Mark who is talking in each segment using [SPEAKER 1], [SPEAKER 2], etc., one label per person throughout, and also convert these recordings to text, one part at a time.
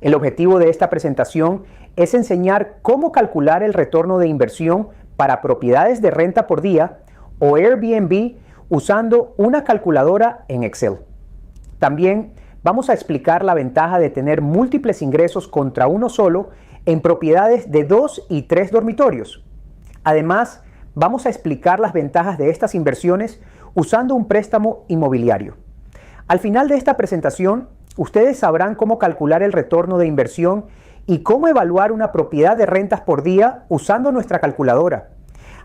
[SPEAKER 1] El objetivo de esta presentación es enseñar cómo calcular el retorno de inversión para propiedades de renta por día o Airbnb usando una calculadora en Excel. También vamos a explicar la ventaja de tener múltiples ingresos contra uno solo en propiedades de 2 y 3 dormitorios. Además, vamos a explicar las ventajas de estas inversiones usando un préstamo inmobiliario. Al final de esta presentación, ustedes sabrán cómo calcular el retorno de inversión y cómo evaluar una propiedad de rentas por día usando nuestra calculadora.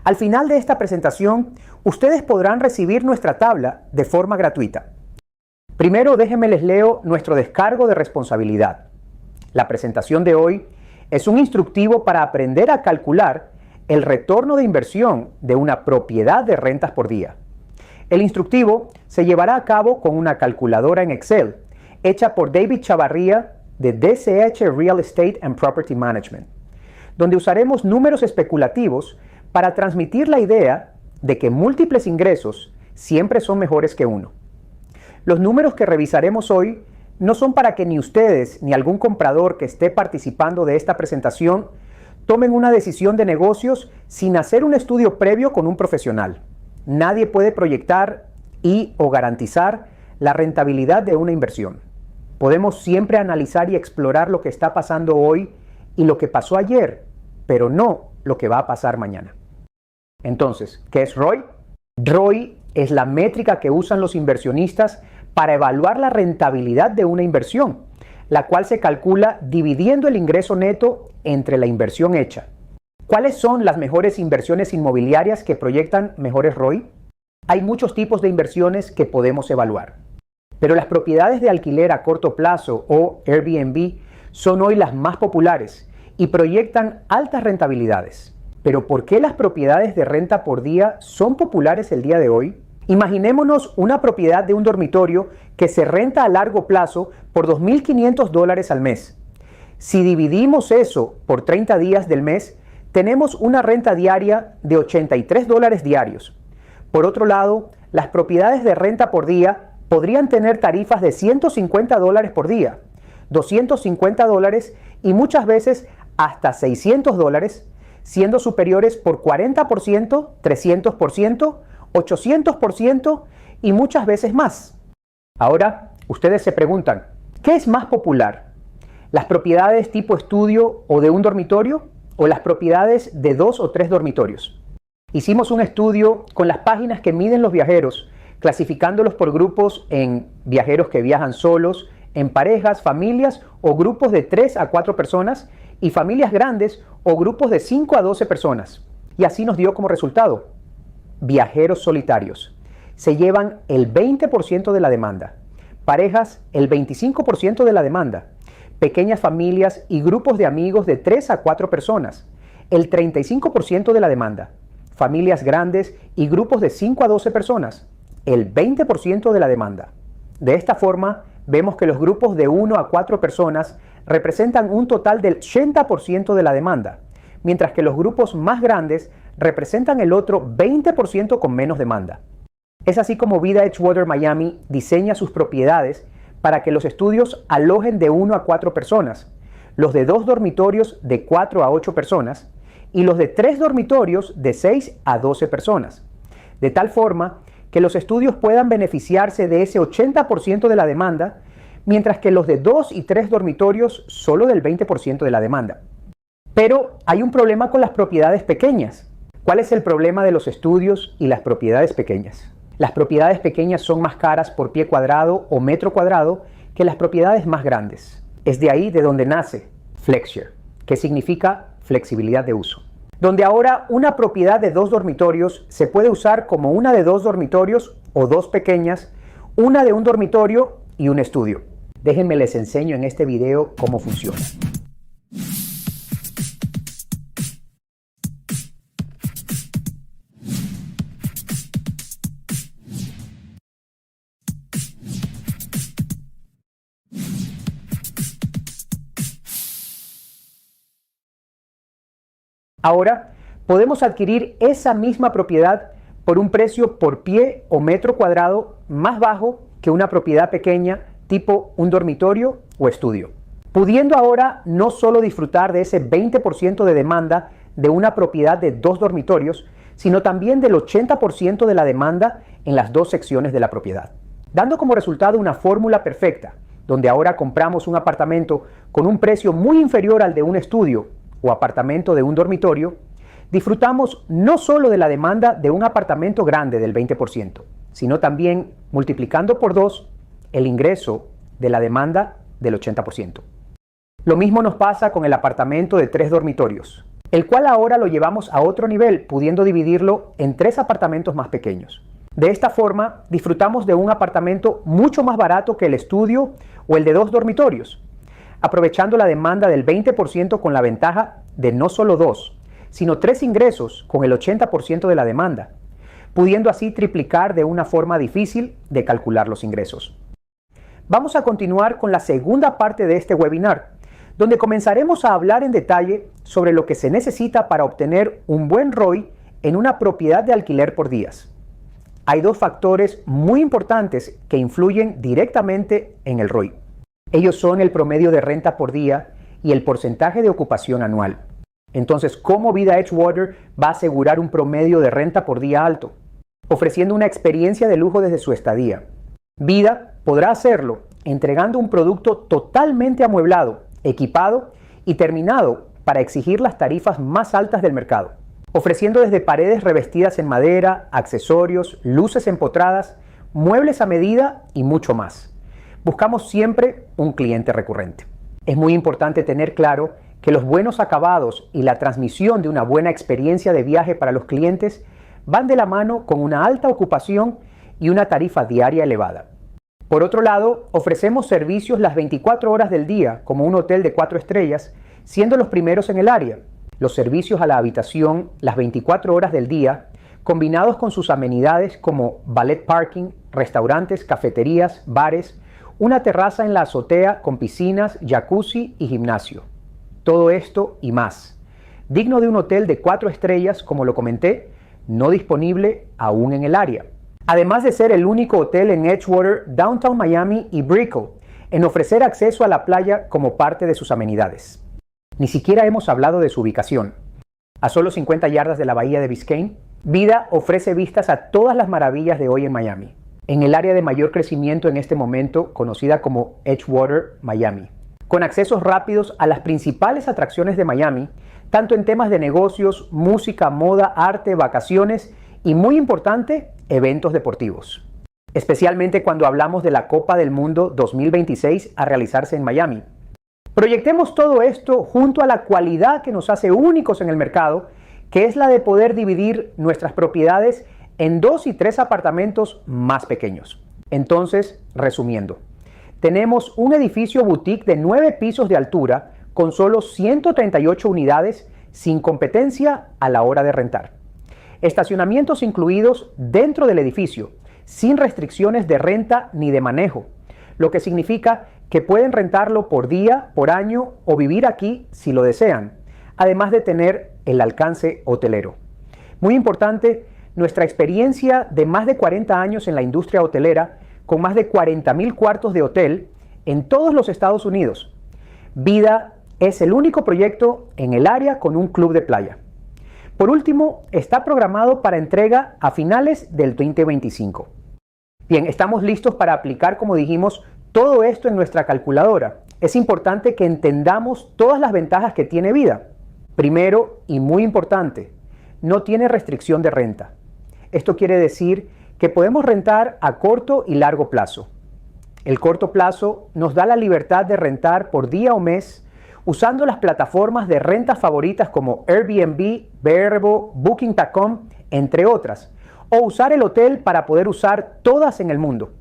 [SPEAKER 1] Al final de esta presentación, ustedes podrán recibir nuestra tabla de forma gratuita. Primero, déjenme les leo nuestro descargo de responsabilidad. La presentación de hoy es un instructivo para aprender a calcular el retorno de inversión de una propiedad de rentas por día. El instructivo se llevará a cabo con una calculadora en Excel, hecha por David Chavarría de DCH Real Estate and Property Management, donde usaremos números especulativos para transmitir la idea de que múltiples ingresos siempre son mejores que uno. Los números que revisaremos hoy no son para que ni ustedes ni algún comprador que esté participando de esta presentación tomen una decisión de negocios sin hacer un estudio previo con un profesional. Nadie puede proyectar o garantizar la rentabilidad de una inversión. Podemos siempre analizar y explorar lo que está pasando hoy y lo que pasó ayer, pero no lo que va a pasar mañana. Entonces, ¿qué es ROI? ROI es la métrica que usan los inversionistas para evaluar la rentabilidad de una inversión, la cual se calcula dividiendo el ingreso neto entre la inversión hecha. ¿Cuáles son las mejores inversiones inmobiliarias que proyectan mejores ROI? Hay muchos tipos de inversiones que podemos evaluar, pero las propiedades de alquiler a corto plazo o Airbnb son hoy las más populares y proyectan altas rentabilidades. ¿Pero por qué las propiedades de renta por día son populares el día de hoy? Imaginémonos una propiedad de un dormitorio que se renta a largo plazo por $2,500 al mes. Si dividimos eso por 30 días del mes, tenemos una renta diaria de $83 diarios. Por otro lado, las propiedades de renta por día podrían tener tarifas de $150 por día, $250 y muchas veces hasta $600, siendo superiores por 40%, 300%, 800% y muchas veces más. Ahora, ustedes se preguntan, ¿qué es más popular? ¿Las propiedades tipo estudio o de un dormitorio o las propiedades de 2 o 3 dormitorios? Hicimos un estudio con las páginas que miden los viajeros, clasificándolos por grupos en viajeros que viajan solos, en parejas, familias o grupos de 3 a 4 personas y familias grandes o grupos de 5 a 12 personas. Y así nos dio como resultado: viajeros solitarios se llevan el 20% de la demanda, parejas el 25% de la demanda, pequeñas familias y grupos de amigos de 3 a 4 personas, el 35% de la demanda, familias grandes y grupos de 5 a 12 personas, el 20% de la demanda. De esta forma, vemos que los grupos de 1 a 4 personas representan un total del 80% de la demanda, mientras que los grupos más grandes representan el otro 20% con menos demanda. Es así como Vida Edgewater Miami diseña sus propiedades para que los estudios alojen de 1 a 4 personas, los de 2 dormitorios de 4 a 8 personas y los de 3 dormitorios de 6 a 12 personas, de tal forma que los estudios puedan beneficiarse de ese 80% de la demanda, mientras que los de 2 y 3 dormitorios solo del 20% de la demanda. Pero hay un problema con las propiedades pequeñas. ¿Cuál es el problema de los estudios y las propiedades pequeñas? Las propiedades pequeñas son más caras por pie cuadrado o metro cuadrado que las propiedades más grandes. Es de ahí de donde nace FlexShare, que significa flexibilidad de uso, donde ahora una propiedad de 2 dormitorios se puede usar como una de 2 dormitorios o 2 pequeñas, una de un dormitorio y un estudio. Déjenme les enseño en este video cómo funciona. Ahora podemos adquirir esa misma propiedad por un precio por pie o metro cuadrado más bajo que una propiedad pequeña tipo un dormitorio o estudio. pudiendo ahora no solo disfrutar de ese 20% de demanda de una propiedad de 2 dormitorios, sino también del 80% de la demanda en las 2 secciones de la propiedad, dando como resultado una fórmula perfecta, donde ahora compramos un apartamento con un precio muy inferior al de un estudio o apartamento de un dormitorio, disfrutamos no solo de la demanda de un apartamento grande del 20%, sino también multiplicando por 2 el ingreso de la demanda del 80%. Lo mismo nos pasa con el apartamento de 3 dormitorios, el cual ahora lo llevamos a otro nivel, pudiendo dividirlo en 3 apartamentos más pequeños. De esta forma, disfrutamos de un apartamento mucho más barato que el estudio o el de 2 dormitorios, aprovechando la demanda del 20% con la ventaja de no solo 2, sino 3 ingresos con el 80% de la demanda, pudiendo así triplicar de una forma difícil de calcular los ingresos. Vamos a continuar con la segunda parte de este webinar, donde comenzaremos a hablar en detalle sobre lo que se necesita para obtener un buen ROI en una propiedad de alquiler por días. Hay 2 factores muy importantes que influyen directamente en el ROI. Ellos son el promedio de renta por día y el porcentaje de ocupación anual. Entonces, ¿cómo Vida Edgewater va a asegurar un promedio de renta por día alto? Ofreciendo una experiencia de lujo desde su estadía. Vida podrá hacerlo entregando un producto totalmente amueblado, equipado y terminado para exigir las tarifas más altas del mercado, ofreciendo desde paredes revestidas en madera, accesorios, luces empotradas, muebles a medida y mucho más. Buscamos siempre un cliente recurrente. Es muy importante tener claro que los buenos acabados y la transmisión de una buena experiencia de viaje para los clientes van de la mano con una alta ocupación y una tarifa diaria elevada. Por otro lado, ofrecemos servicios las 24 horas del día como un hotel de 4 estrellas, siendo los primeros en el área. Los servicios a la habitación las 24 horas del día, combinados con sus amenidades como valet parking, restaurantes, cafeterías, bares, una terraza en la azotea con piscinas, jacuzzi y gimnasio. Todo esto y más. Digno de un hotel de 4 estrellas, como lo comenté, no disponible aún en el área. Además de ser el único hotel en Edgewater, Downtown Miami y Brickell en ofrecer acceso a la playa como parte de sus amenidades. Ni siquiera hemos hablado de su ubicación. A solo 50 yardas de la bahía de Biscayne, Vida ofrece vistas a todas las maravillas de hoy en Miami, en el área de mayor crecimiento en este momento, conocida como Edgewater, Miami, con accesos rápidos a las principales atracciones de Miami, tanto en temas de negocios, música, moda, arte, vacaciones y, muy importante, eventos deportivos. Especialmente cuando hablamos de la Copa del Mundo 2026 a realizarse en Miami. Proyectemos todo esto junto a la cualidad que nos hace únicos en el mercado, que es la de poder dividir nuestras propiedades en 2 y 3 apartamentos más pequeños. Entonces, resumiendo, tenemos un edificio boutique de 9 pisos de altura con solo 138 unidades sin competencia a la hora de rentar. Estacionamientos incluidos dentro del edificio, sin restricciones de renta ni de manejo, lo que significa que pueden rentarlo por día, por año o vivir aquí si lo desean, además de tener el alcance hotelero. Muy importante, nuestra experiencia de más de 40 años en la industria hotelera, con más de 40,000 cuartos de hotel en todos los Estados Unidos. Vida es el único proyecto en el área con un club de playa. Por último, está programado para entrega a finales del 2025. Bien, estamos listos para aplicar, como dijimos, todo esto en nuestra calculadora. Es importante que entendamos todas las ventajas que tiene Vida. Primero, y muy importante, no tiene restricción de renta. Esto quiere decir que podemos rentar a corto y largo plazo. El corto plazo nos da la libertad de rentar por día o mes usando las plataformas de rentas favoritas como Airbnb, Vrbo, Booking.com, entre otras, o usar el hotel para poder usar todas en el mundo.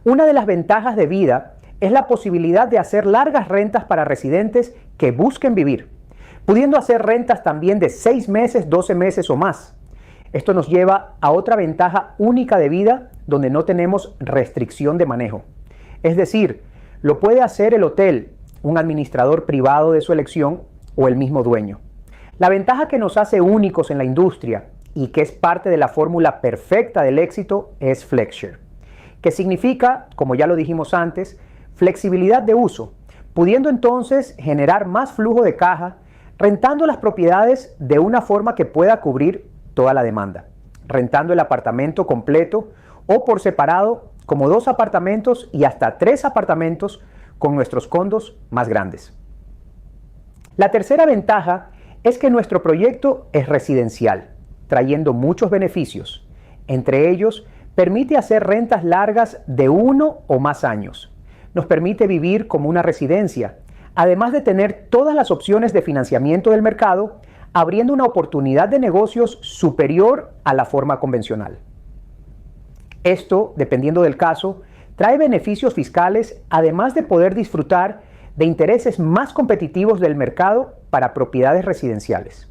[SPEAKER 1] Una de las ventajas de Vida es la posibilidad de hacer largas rentas para residentes que busquen vivir, pudiendo hacer rentas también de 6 meses, 12 meses o más. Esto nos lleva a otra ventaja única de Vida donde no tenemos restricción de manejo. Es decir, lo puede hacer el hotel, un administrador privado de su elección o el mismo dueño. La ventaja que nos hace únicos en la industria y que es parte de la fórmula perfecta del éxito es FlexShare, que significa, como ya lo dijimos antes, flexibilidad de uso, pudiendo entonces generar más flujo de caja, rentando las propiedades de una forma que pueda cubrir toda la demanda, rentando el apartamento completo o por separado como 2 apartamentos y hasta 3 apartamentos con nuestros condos más grandes. La tercera ventaja es que nuestro proyecto es residencial, trayendo muchos beneficios. Entre ellos, permite hacer rentas largas de 1 o más años. Nos permite vivir como una residencia, además de tener todas las opciones de financiamiento del mercado, abriendo una oportunidad de negocios superior a la forma convencional. Esto, dependiendo del caso, trae beneficios fiscales, además de poder disfrutar de intereses más competitivos del mercado para propiedades residenciales.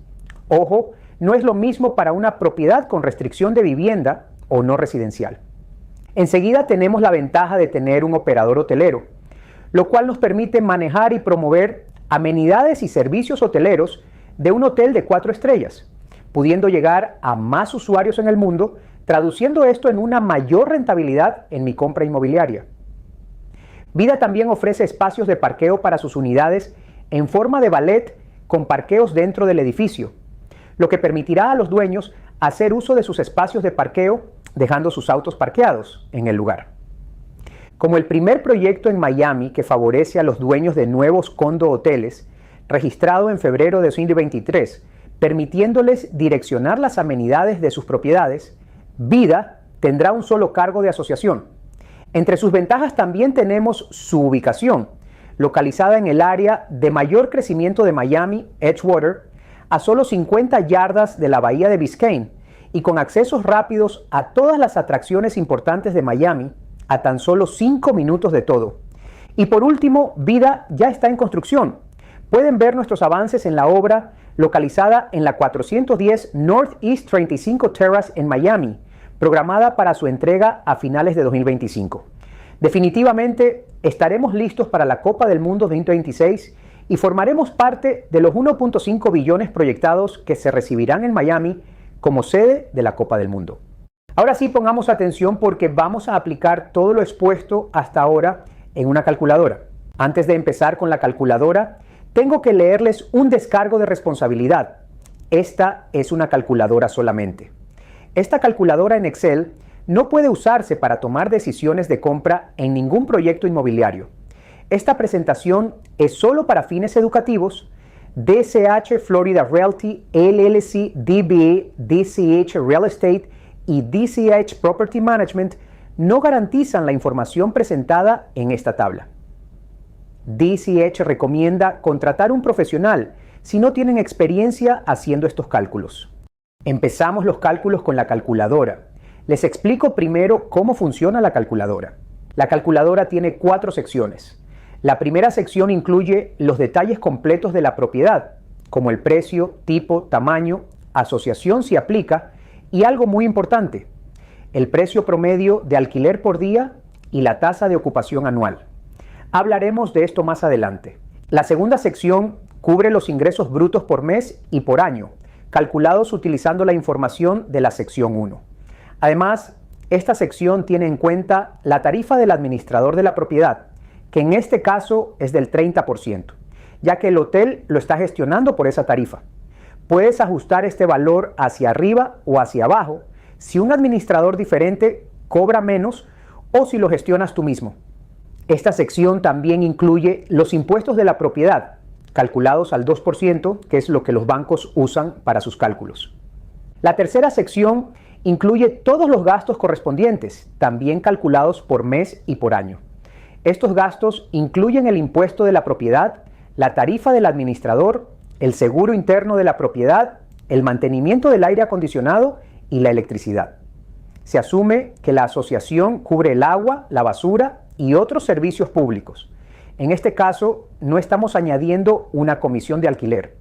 [SPEAKER 1] Ojo, no es lo mismo para una propiedad con restricción de vivienda o no residencial. Enseguida tenemos la ventaja de tener un operador hotelero, lo cual nos permite manejar y promover amenidades y servicios hoteleros de un hotel de 4 estrellas, pudiendo llegar a más usuarios en el mundo, traduciendo esto en una mayor rentabilidad en mi compra inmobiliaria. Vida también ofrece espacios de parqueo para sus unidades en forma de valet con parqueos dentro del edificio, lo que permitirá a los dueños hacer uso de sus espacios de parqueo dejando sus autos parqueados en el lugar. Como el primer proyecto en Miami que favorece a los dueños de nuevos condo hoteles, registrado en febrero de 2023, permitiéndoles direccionar las amenidades de sus propiedades, Vida tendrá un solo cargo de asociación. Entre sus ventajas también tenemos su ubicación, localizada en el área de mayor crecimiento de Miami, Edgewater, a solo 50 yardas de la bahía de Biscayne y con accesos rápidos a todas las atracciones importantes de Miami a tan solo 5 minutos de todo. Y por último, Vida ya está en construcción. Pueden ver nuestros avances en la obra localizada en la 410 Northeast 35 Terrace en Miami, programada para su entrega a finales de 2025. Definitivamente estaremos listos para la Copa del Mundo 2026 y formaremos parte de los 1.5 billones proyectados que se recibirán en Miami como sede de la Copa del Mundo. Ahora sí, pongamos atención porque vamos a aplicar todo lo expuesto hasta ahora en una calculadora. Antes de empezar con la calculadora, tengo que leerles un descargo de responsabilidad. Esta es una calculadora solamente. Esta calculadora en Excel no puede usarse para tomar decisiones de compra en ningún proyecto inmobiliario. Esta presentación es solo para fines educativos. DCH Florida Realty, LLC, DBA, DCH Real Estate y DCH Property Management no garantizan la información presentada en esta tabla. DCH recomienda contratar un profesional si no tienen experiencia haciendo estos cálculos. Empezamos los cálculos con la calculadora. Les explico primero cómo funciona la calculadora. La calculadora tiene 4 secciones. La primera sección incluye los detalles completos de la propiedad, como el precio, tipo, tamaño, asociación si aplica, y algo muy importante, el precio promedio de alquiler por día y la tasa de ocupación anual. Hablaremos de esto más adelante. La segunda sección cubre los ingresos brutos por mes y por año, calculados utilizando la información de la sección 1. Además, esta sección tiene en cuenta la tarifa del administrador de la propiedad, que en este caso es del 30%, ya que el hotel lo está gestionando por esa tarifa. Puedes ajustar este valor hacia arriba o hacia abajo si un administrador diferente cobra menos o si lo gestionas tú mismo. Esta sección también incluye los impuestos de la propiedad, calculados al 2%, que es lo que los bancos usan para sus cálculos. La tercera sección incluye todos los gastos correspondientes, también calculados por mes y por año. Estos gastos incluyen el impuesto de la propiedad, la tarifa del administrador, el seguro interno de la propiedad, el mantenimiento del aire acondicionado y la electricidad. Se asume que la asociación cubre el agua, la basura y otros servicios públicos. En este caso, no estamos añadiendo una comisión de alquiler.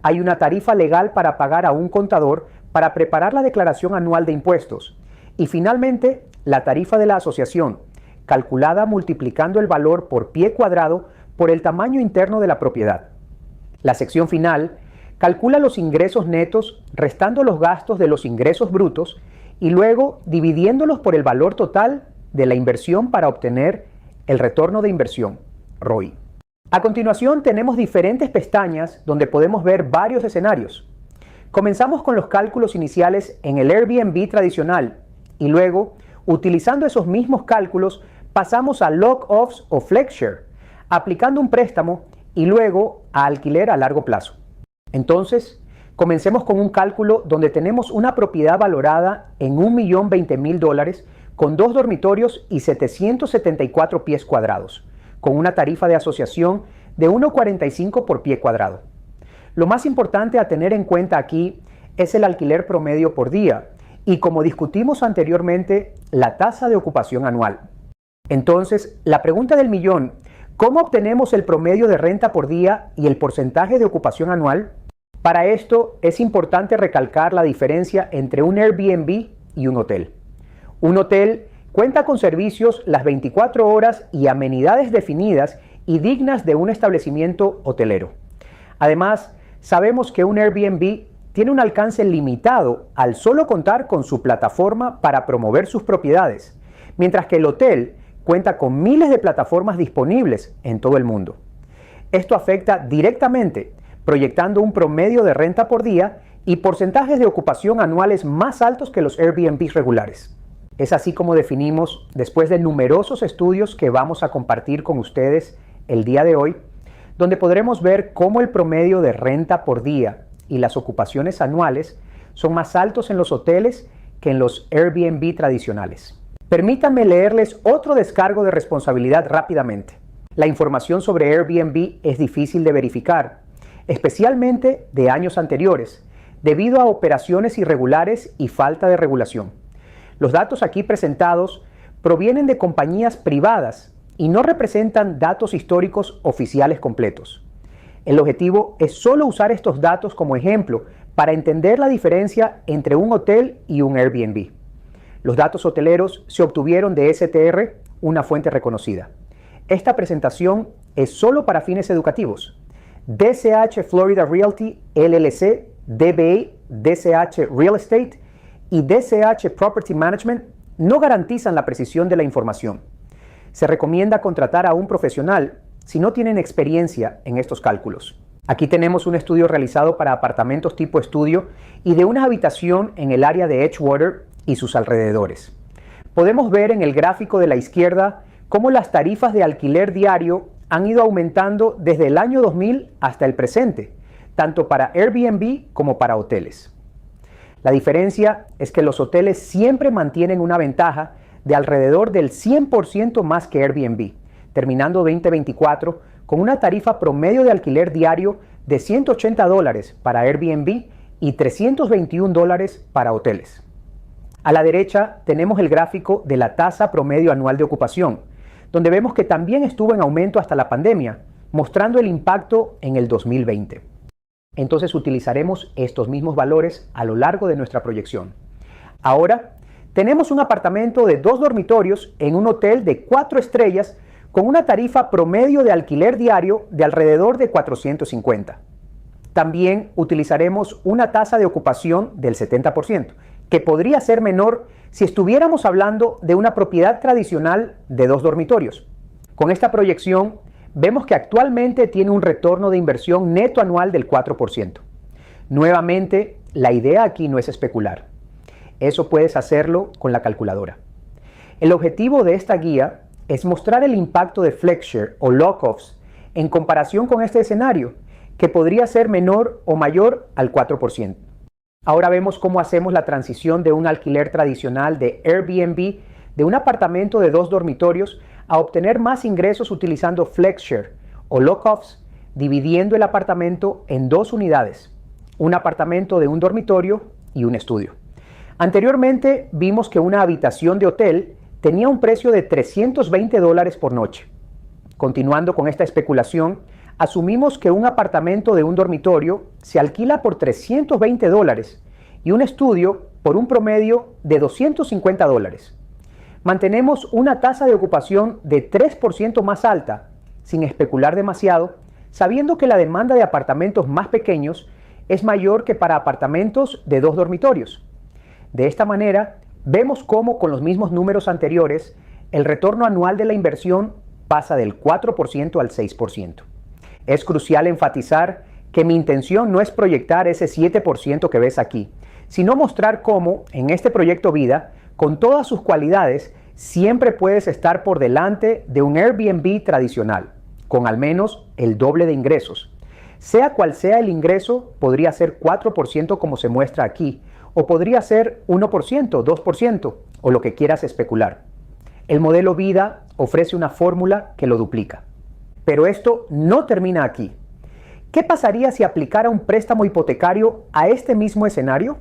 [SPEAKER 1] Hay una tarifa legal para pagar a un contador para preparar la declaración anual de impuestos. Y finalmente, la tarifa de la asociación, calculada multiplicando el valor por pie cuadrado por el tamaño interno de la propiedad. La sección final calcula los ingresos netos restando los gastos de los ingresos brutos y luego dividiéndolos por el valor total de la inversión para obtener el retorno de inversión, ROI. A continuación tenemos diferentes pestañas donde podemos ver varios escenarios. Comenzamos con los cálculos iniciales en el Airbnb tradicional y luego, utilizando esos mismos cálculos, pasamos a lock-offs o FlexShare, aplicando un préstamo y luego a alquiler a largo plazo. Entonces, comencemos con un cálculo donde tenemos una propiedad valorada en $1.020.000 con 2 dormitorios y 774 pies cuadrados, con una tarifa de asociación de $1.45 por pie cuadrado. Lo más importante a tener en cuenta aquí es el alquiler promedio por día y, como discutimos anteriormente, la tasa de ocupación anual. Entonces, la pregunta del millón: ¿cómo obtenemos el promedio de renta por día y el porcentaje de ocupación anual? Para esto es importante recalcar la diferencia entre un Airbnb y un hotel. Un hotel cuenta con servicios las 24 horas y amenidades definidas y dignas de un establecimiento hotelero. Además, sabemos que un Airbnb tiene un alcance limitado al solo contar con su plataforma para promover sus propiedades, mientras que el hotel cuenta con miles de plataformas disponibles en todo el mundo. Esto afecta directamente, proyectando un promedio de renta por día y porcentajes de ocupación anuales más altos que los Airbnb regulares. Es así como definimos, después de numerosos estudios que vamos a compartir con ustedes el día de hoy, donde podremos ver cómo el promedio de renta por día y las ocupaciones anuales son más altos en los hoteles que en los Airbnb tradicionales. Permítanme leerles otro descargo de responsabilidad rápidamente. La información sobre Airbnb es difícil de verificar, especialmente de años anteriores, debido a operaciones irregulares y falta de regulación. Los datos aquí presentados provienen de compañías privadas y no representan datos históricos oficiales completos. El objetivo es solo usar estos datos como ejemplo para entender la diferencia entre un hotel y un Airbnb. Los datos hoteleros se obtuvieron de STR, una fuente reconocida. Esta presentación es solo para fines educativos. DCH Florida Realty LLC, DBA, DCH Real Estate y DCH Property Management no garantizan la precisión de la información. Se recomienda contratar a un profesional si no tienen experiencia en estos cálculos. Aquí tenemos un estudio realizado para apartamentos tipo estudio y de una habitación en el área de Edgewater y sus alrededores. Podemos ver en el gráfico de la izquierda cómo las tarifas de alquiler diario han ido aumentando desde el año 2000 hasta el presente, tanto para Airbnb como para hoteles. La diferencia es que los hoteles siempre mantienen una ventaja de alrededor del 100% más que Airbnb, terminando 2024 con una tarifa promedio de alquiler diario de $180 para Airbnb y $321 para hoteles. A la derecha tenemos el gráfico de la tasa promedio anual de ocupación, donde vemos que también estuvo en aumento hasta la pandemia, mostrando el impacto en el 2020. Entonces utilizaremos estos mismos valores a lo largo de nuestra proyección. Ahora, tenemos un apartamento de 2 dormitorios en un hotel de 4 estrellas con una tarifa promedio de alquiler diario de alrededor de $450. También utilizaremos una tasa de ocupación del 70%, que podría ser menor si estuviéramos hablando de una propiedad tradicional de 2 dormitorios. Con esta proyección, vemos que actualmente tiene un retorno de inversión neto anual del 4%. Nuevamente, la idea aquí no es especular. Eso puedes hacerlo con la calculadora. El objetivo de esta guía es mostrar el impacto de FlexShare o lock-offs en comparación con este escenario, que podría ser menor o mayor al 4%. Ahora vemos cómo hacemos la transición de un alquiler tradicional de Airbnb de un apartamento de 2 dormitorios a obtener más ingresos utilizando FlexShare o lock-offs, dividiendo el apartamento en 2 unidades, un apartamento de un dormitorio y un estudio. Anteriormente vimos que una habitación de hotel tenía un precio de $320 por noche. Continuando con esta especulación, asumimos que un apartamento de un dormitorio se alquila por $320 y un estudio por un promedio de $250. Mantenemos una tasa de ocupación de 3% más alta, sin especular demasiado, sabiendo que la demanda de apartamentos más pequeños es mayor que para apartamentos de 2 dormitorios. De esta manera, vemos cómo con los mismos números anteriores, el retorno anual de la inversión pasa del 4% al 6%. Es crucial enfatizar que mi intención no es proyectar ese 7% que ves aquí, sino mostrar cómo en este proyecto vida, con todas sus cualidades, siempre puedes estar por delante de un Airbnb tradicional, con al menos el doble de ingresos. Sea cual sea el ingreso, podría ser 4% como se muestra aquí, o podría ser 1%, 2%, o lo que quieras especular. El modelo vida ofrece una fórmula que lo duplica. Pero esto no termina aquí. ¿Qué pasaría si aplicara un préstamo hipotecario a este mismo escenario?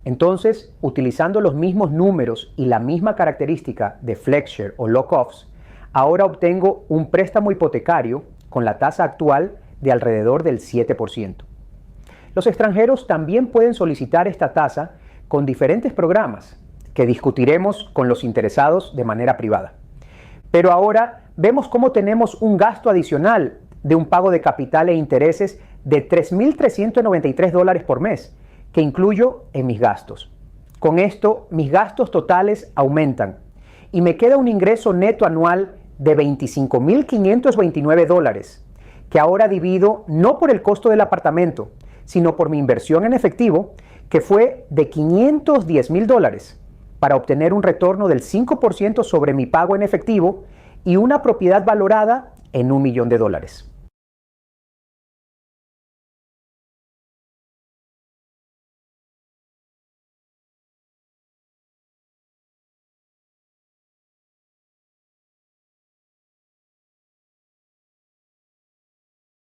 [SPEAKER 1] Entonces, utilizando los mismos números y la misma característica de FlexShare o Lock-Offs, ahora obtengo un préstamo hipotecario con la tasa actual de alrededor del 7%. Los extranjeros también pueden solicitar esta tasa con diferentes programas que discutiremos con los interesados de manera privada. Pero ahora vemos cómo tenemos un gasto adicional de un pago de capital e intereses de $3,393 por mes, que incluyo en mis gastos. Con esto, mis gastos totales aumentan y me queda un ingreso neto anual de $25,529, que ahora divido no por el costo del apartamento, sino por mi inversión en efectivo, que fue de $510,000, para obtener un retorno del 5% sobre mi pago en efectivo y una propiedad valorada en $1 millón.